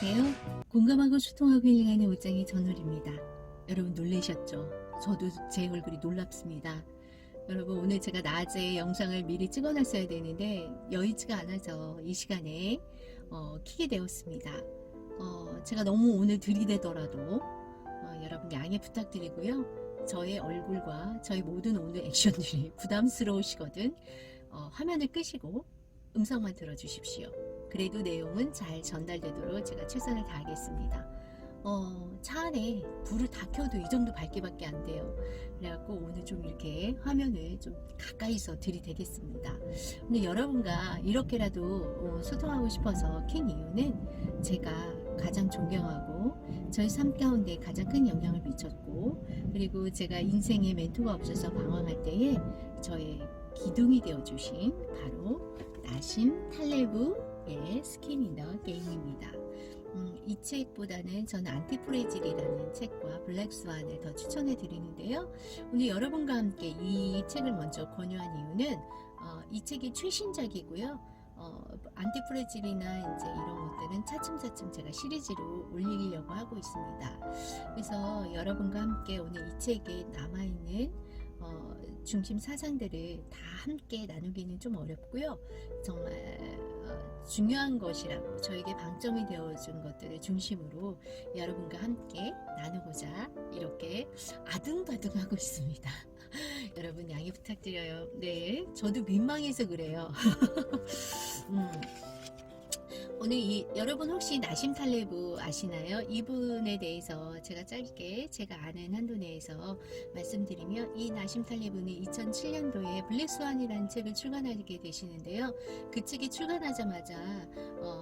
안녕하세요. 공감하고 소통하고 힐링하는 옷장의 전월입니다. 여러분 놀라셨죠? 저도 제 얼굴이 놀랍습니다. 여러분 오늘 제가 낮에 영상을 미리 찍어놨어야 되는데 여의치가 않아서 이 시간에 키게 되었습니다. 제가 너무 오늘 들이대더라도 여러분 양해 부탁드리고요. 저의 얼굴과 저의 모든 오늘 액션들이 부담스러우시거든 화면을 끄시고 음성만 들어주십시오. 그래도 내용은 잘 전달되도록 제가 최선을 다하겠습니다. 차 안에 불을 다 켜도 이 정도 밝기밖에 안 돼요. 그래갖고 오늘 좀 이렇게 화면을 좀 가까이서 들이대겠습니다. 근데 여러분과 이렇게라도 소통하고 싶어서 킨 이유는 제가 가장 존경하고 저희 삶 가운데 가장 큰 영향을 미쳤고, 그리고 제가 인생에 멘토가 없어서 방황할 때에 저의 기둥이 되어주신 바로 나심 탈레브의 스킨 인 더 게임입니다. 이 책보다는 저는 안티프레질이라는 책과 블랙스완을 더 추천해 드리는데요. 오늘 여러분과 함께 이 책을 먼저 권유한 이유는 이 책이 최신작이고요. 안티프레질이나 이제 이런 것들은 차츰차츰 제가 시리즈로 올리려고 하고 있습니다. 그래서 여러분과 함께 오늘 이 책에 남아있는 중심 사상들을 다 함께 나누기는 좀 어렵고요. 정말 중요한 것이라고 저에게 방점이 되어준 것들을 중심으로 여러분과 함께 나누고자 이렇게 아등바등하고 있습니다. 여러분 양해 부탁드려요. 네, 저도 민망해서 그래요. 오늘 여러분 혹시 나심 탈레브 아시나요? 이분에 대해서 제가 짧게 제가 아는 한도 내에서 말씀드리면, 이 나심 탈레브는 2007년도에 블랙스완이라는 책을 출간하게 되시는데요. 그 책이 출간하자마자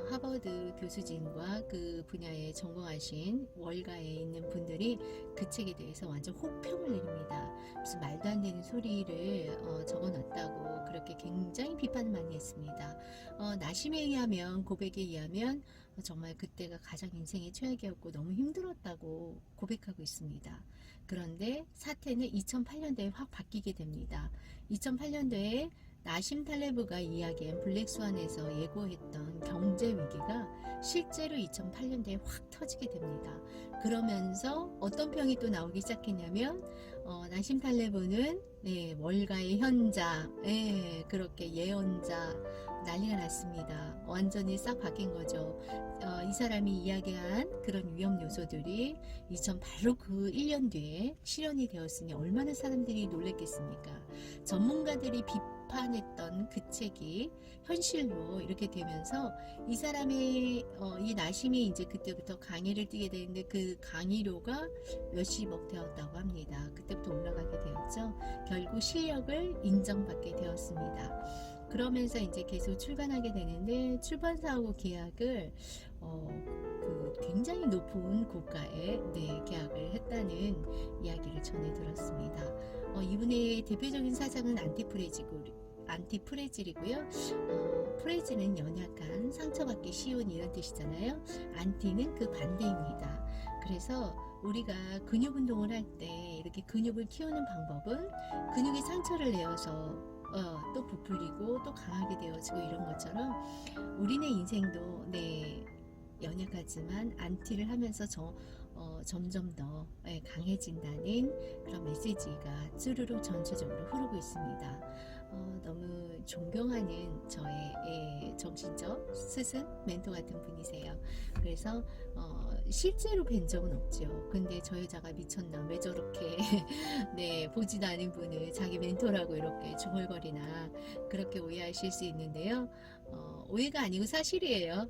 하버드 교수진과 그 분야에 전공하신 월가에 있는 분들이 그 책에 대해서 완전 혹평을 내립니다. 무슨 말도 안 되는 소리를 적어놨다고 그렇게 굉장히 비판을 많이 했습니다. 나심에 의하면, 고백에 의하면 정말 그때가 가장 인생의 최악이었고 너무 힘들었다고 고백하고 있습니다. 그런데 사태는 2008년도에 확 바뀌게 됩니다. 2008년도에 나심 탈레브가 이야기한 블랙스완에서 예고했던 경제 위기가 실제로 2008년도에 확 터지게 됩니다. 그러면서 어떤 평이 또 나오기 시작했냐면 나심 탈레브는 월가의 현자, 그렇게 예언자, 난리가 났습니다. 완전히 싹 바뀐 거죠. 이 사람이 이야기한 그런 위험 요소들이 바로 그 1년 뒤에 실현이 되었으니 얼마나 사람들이 놀랬겠습니까? 전문가들이 비판했던 그 책이 현실로 이렇게 되면서 이 사람의 이 나심이 이제 그때부터 강의를 뛰게 되는데 그 강의료가 몇십억 되었다고 합니다. 그때부터 올라가게 되었죠. 결국 실력을 인정받게 되었습니다. 그러면서 이제 계속 출간하게 되는데, 출판사하고 계약을 그 굉장히 높은 고가의 계약을 했다는 이야기를 전해 들었습니다. 이분의 대표적인 사상은 안티프레질이고요. 프레질은 연약한, 상처받기 쉬운 이런 뜻이잖아요. 안티는 그 반대입니다. 그래서 우리가 근육 운동을 할 때 이렇게 근육을 키우는 방법은 근육에 상처를 내어서 또 부풀리고 또 강하게 되어지고 이런 것처럼 우리네 인생도 연약하지만 안티를 하면서 점점 더 강해진다는 그런 메시지가 쭈루룩 전체적으로 흐르고 있습니다. 너무 존경하는 저의 정신적 스승, 멘토 같은 분이세요. 그래서 실제로 뵌 적은 없죠. 근데 저 여자가 미쳤나, 왜 저렇게 보지도 않은 분을 자기 멘토라고 이렇게 중얼거리나 그렇게 오해하실 수 있는데요. 오해가 아니고 사실이에요.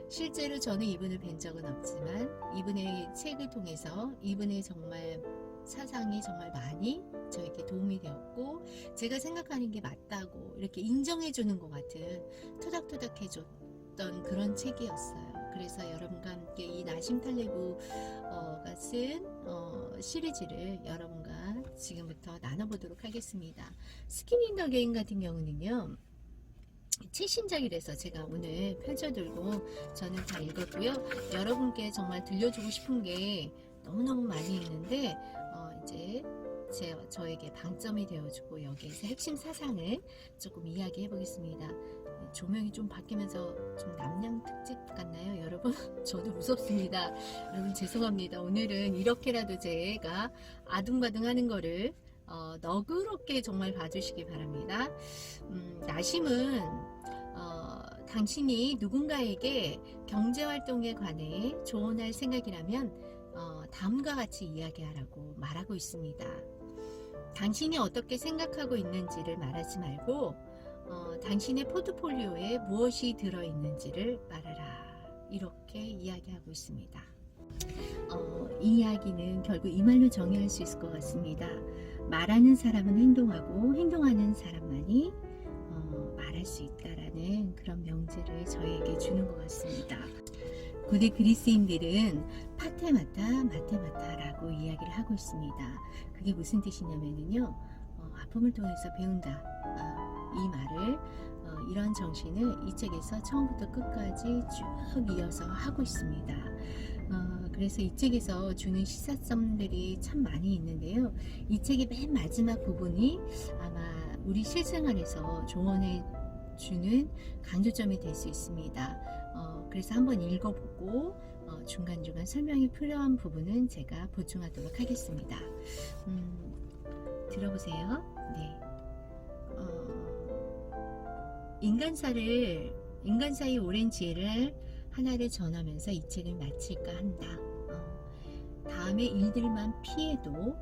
실제로 저는 이분을 뵌 적은 없지만 이분의 책을 통해서 이분의 정말 사상이 정말 많이 저에게 도움이 되었고, 제가 생각하는 게 맞다고 이렇게 인정해주는 것 같은, 토닥토닥 해줬던 그런 책이었어요. 그래서 여러분과 함께 이 나심 탈레브가 쓴 시리즈를 여러분과 지금부터 나눠보도록 하겠습니다. 스킨 인 더 게임 같은 경우는요, 최신작이라서 제가 오늘 펼쳐들고 저는 다 읽었고요. 여러분께 정말 들려주고 싶은 게 너무너무 많이 있는데 이제 저에게 방점이 되어주고 여기에서 핵심 사상을 조금 이야기해 보겠습니다. 조명이 좀 바뀌면서 좀 남양 특집 같나요, 여러분? 저도 무섭습니다. 여러분 죄송합니다. 오늘은 이렇게라도 제가 아둥바둥하는 거를 너그럽게 정말 봐주시기 바랍니다. 나심은 당신이 누군가에게 경제활동에 관해 조언할 생각이라면 다음과 같이 이야기하라고 말하고 있습니다. 당신이 어떻게 생각하고 있는지를 말하지 말고 당신의 포트폴리오에 무엇이 들어있는지를 말하라. 이렇게 이야기하고 있습니다. 이 이야기는 결국 이 말로 정의할 수 있을 것 같습니다. 말하는 사람은 행동하고 행동하는 사람만이 말할 수 있다라는 그런 명제를 저에게 주는 것 같습니다. 고대 그리스인들은 파테마타라고 이야기를 하고 있습니다. 그게 무슨 뜻이냐면요, 아픔을 통해서 배운다. 이 말을 이런 정신을 이 책에서 처음부터 끝까지 쭉 이어서 하고 있습니다. 그래서 이 책에서 주는 시사점들이 참 많이 있는데요. 이 책의 맨 마지막 부분이 아마 우리 실생활에서 조언해 주는 강조점이 될 수 있습니다. 그래서 한번 읽어보고 중간중간 설명이 필요한 부분은 제가 보충하도록 하겠습니다. 들어보세요. 네. 인간사의 오랜 지혜를 하나를 전하면서 이 책을 마칠까 한다. 다음의 일들만 피해도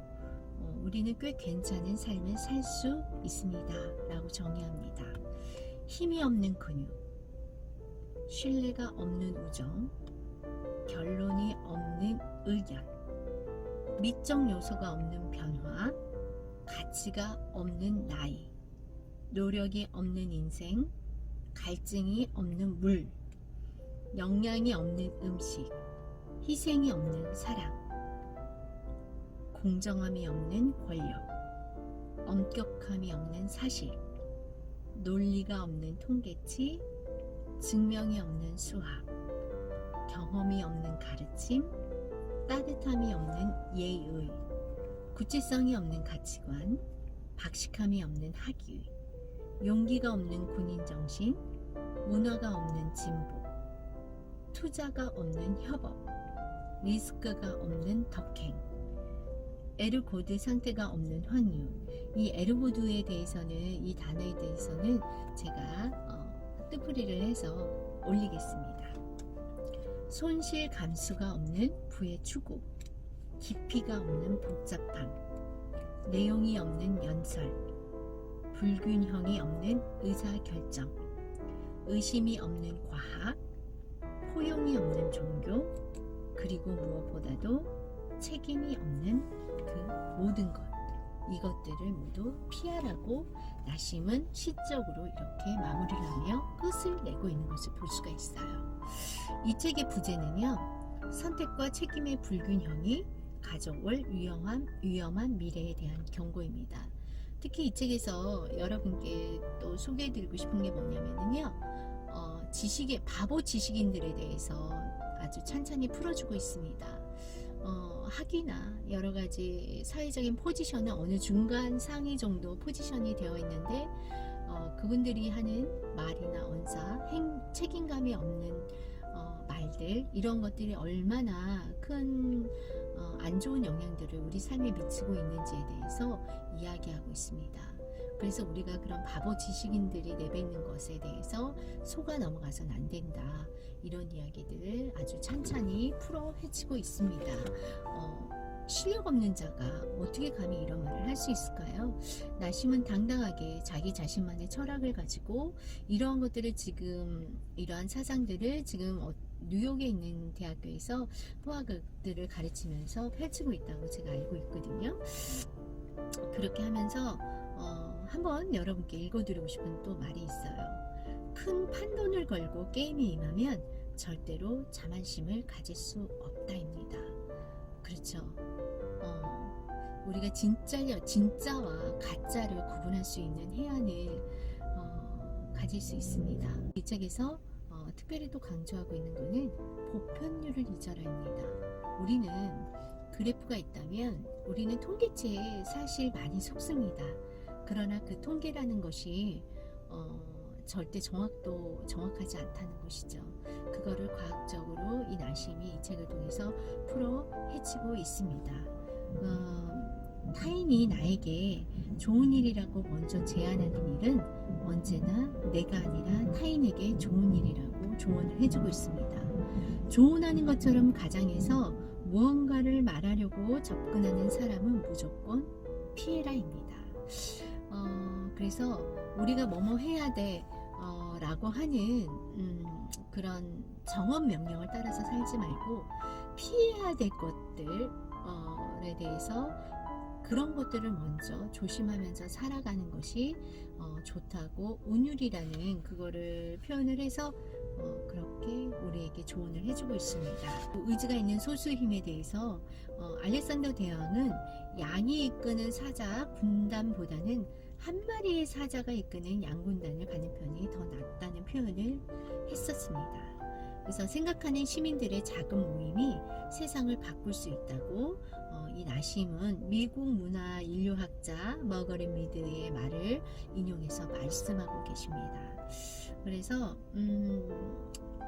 우리는 꽤 괜찮은 삶을 살 수 있습니다. 라고 정의합니다. 힘이 없는 근육, 신뢰가 없는 우정, 결론이 없는 의견, 미적 요소가 없는 변화, 가치가 없는 나이, 노력이 없는 인생, 갈증이 없는 물, 영양이 없는 음식, 희생이 없는 사랑, 공정함이 없는 권력, 엄격함이 없는 사실, 논리가 없는 통계치, 증명이 없는 수학, 경험이 없는 가르침, 따뜻함이 없는 예의, 구체성이 없는 가치관, 박식함이 없는 학위, 용기가 없는 군인정신, 문화가 없는 진보, 투자가 없는 협업, 리스크가 없는 덕행, 에르고드 상태가 없는 환유. 이 에르고드에 대해서는, 이 단어에 대해서는 제가 뜻풀이를 해서 올리겠습니다. 손실 감수가 없는 부의 추구, 깊이가 없는 복잡함, 내용이 없는 연설, 불균형이 없는 의사결정, 의심이 없는 과학, 포용이 없는 종교, 그리고 무엇보다도 책임이 없는 그 모든 것, 이것들을 모두 피하라고 나심은 시적으로 이렇게 마무리를 하며 끝을 내고 있는 것을 볼 수가 있어요. 이 책의 부제는요, 선택과 책임의 불균형이 가져올 위험한 미래에 대한 경고입니다. 특히 이 책에서 여러분께 또 소개해드리고 싶은 게 뭐냐면요, 바보 지식인들에 대해서 아주 찬찬히 풀어주고 있습니다. 학위나 여러 가지 사회적인 포지션은 어느 중간 상위 정도 포지션이 되어 있는데, 그분들이 하는 말이나 언사, 책임감이 없는 말들, 이런 것들이 얼마나 큰 안 좋은 영향들을 우리 삶에 미치고 있는지에 대해서 이야기하고 있습니다. 그래서 우리가 그런 바보 지식인들이 내뱉는 것에 대해서 속아 넘어가서는 안 된다. 이런 이야기들을 아주 찬찬히 풀어 헤치고 있습니다. 실력 없는 자가 어떻게 감히 이런 말을 할 수 있을까요? 나심은 당당하게 자기 자신만의 철학을 가지고 이러한 것들을 지금, 이러한 사상들을 지금 뉴욕에 있는 대학교에서 포화극들을 가르치면서 펼치고 있다고 제가 알고 있거든요. 그렇게 하면서 한번 여러분께 읽어드리고 싶은 또 말이 있어요. 큰 판돈을 걸고 게임에 임하면 절대로 자만심을 가질 수 없다입니다. 그렇죠. 우리가 진짜와 가짜를 구분할 수 있는 해안을 가질 수 있습니다. 이 책에서 특별히 또 강조하고 있는 것은 보편률을 잊어라입니다. 우리는 그래프가 있다면 우리는 통계치에 사실 많이 속습니다. 그러나 그 통계라는 것이 절대 정확하지 않다는 것이죠. 그거를 과학적으로 이 나심이 이 책을 통해서 풀어 헤치고 있습니다. 타인이 나에게 좋은 일이라고 먼저 제안하는 일은 언제나 내가 아니라 타인에게 좋은 일이라고 조언을 해주고 있습니다. 조언하는 것처럼 가정에서 무언가를 말하려고 접근하는 사람은 무조건 피해라입니다. 그래서 우리가 뭐뭐 해야 돼 라고 하는 그런 정원 명령을 따라서 살지 말고 피해야 될 것들에 대해서 그런 것들을 먼저 조심하면서 살아가는 것이 좋다고 운율이라는 그거를 표현을 해서 그렇게 우리에게 조언을 해주고 있습니다. 의지가 있는 소수의 힘에 대해서 알렉산더 대왕은 양이 이끄는 사자 군단보다는 한 마리의 사자가 이끄는 양군단을 가는 편이 더 낫다는 표현을 했었습니다. 그래서 생각하는 시민들의 작은 모임이 세상을 바꿀 수 있다고 이 나심은 미국 문화 인류학자 머거릿 미드의 말을 인용해서 말씀하고 계십니다. 그래서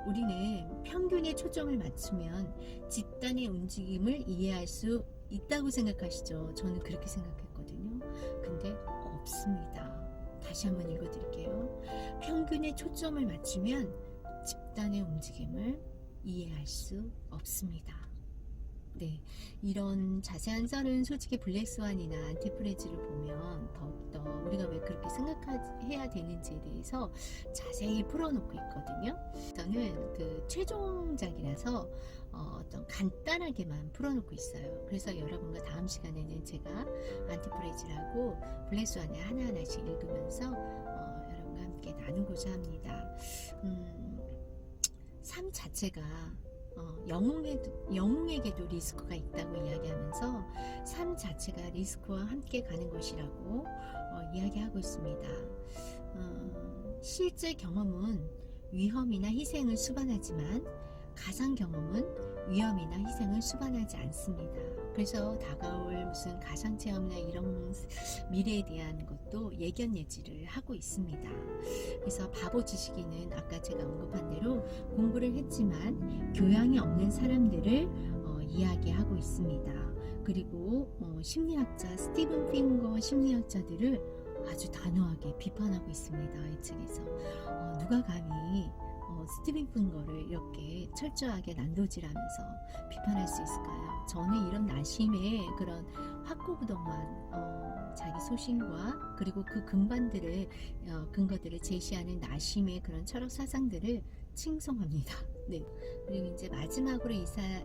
우리는 평균에 초점을 맞추면 집단의 움직임을 이해할 수 있다고 생각하시죠? 저는 그렇게 생각했거든요. 근데 없습니다. 다시 한번 읽어드릴게요. 평균에 초점을 맞추면 집단의 움직임을 이해할 수 없습니다. 네, 이런 자세한 썰은 솔직히 블랙스완이나 안티프레즈를 보면 더욱더 우리가 왜 그렇게 생각해야 되는지에 대해서 자세히 풀어놓고 있거든요. 저는 그 최종작이라서 어떤 간단하게만 풀어놓고 있어요. 그래서 여러분과 다음 시간에는 제가 안티프레즈라고 블랙스완을 하나하나씩 읽으면서 여러분과 함께 나누고자 합니다. 삶 자체가 영웅에게도 리스크가 있다고 이야기하면서 삶 자체가 리스크와 함께 가는 것이라고 이야기하고 있습니다. 실제 경험은 위험이나 희생을 수반하지만 가상 경험은 위험이나 희생을 수반하지 않습니다. 그래서 다가올 무슨 가상 체험이나 이런 미래에 대한 것도 예견 예지를 하고 있습니다. 그래서 바보 지식인은 아까 제가 언급한 대로 공부를 했지만 교양이 없는 사람들을 이야기하고 있습니다. 그리고 심리학자 스티븐 핑거 심리학자들을 아주 단호하게 비판하고 있습니다. 이 책에서 누가 감히 스티븐 핑거를 이렇게 철저하게 난도질하면서 비판할 수 있을까요? 저는 이런 나심의 그런 확고부동한 자기 소신과 그리고 그 근거들을 제시하는 나심의 그런 철학 사상들을 칭송합니다. 네. 그리고 이제 마지막으로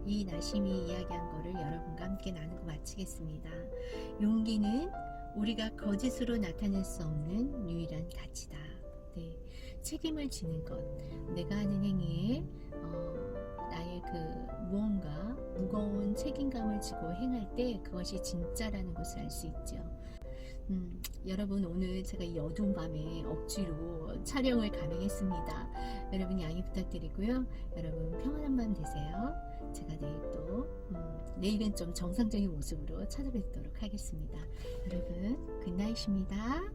이 나심이 이야기한 거를 여러분과 함께 나누고 마치겠습니다. 용기는 우리가 거짓으로 나타낼 수 없는 유일한 가치다. 네. 책임을 지는 것, 내가 하는 행위에 나의 그 무언가 무거운 책임감을 지고 행할 때 그것이 진짜라는 것을 알 수 있죠. 여러분, 오늘 제가 이 어두운 밤에 억지로 촬영을 감행했습니다. 여러분 양해 부탁드리고요. 여러분 평안한 밤 되세요. 제가 내일은 좀 정상적인 모습으로 찾아뵙도록 하겠습니다. 여러분 굿나잇입니다.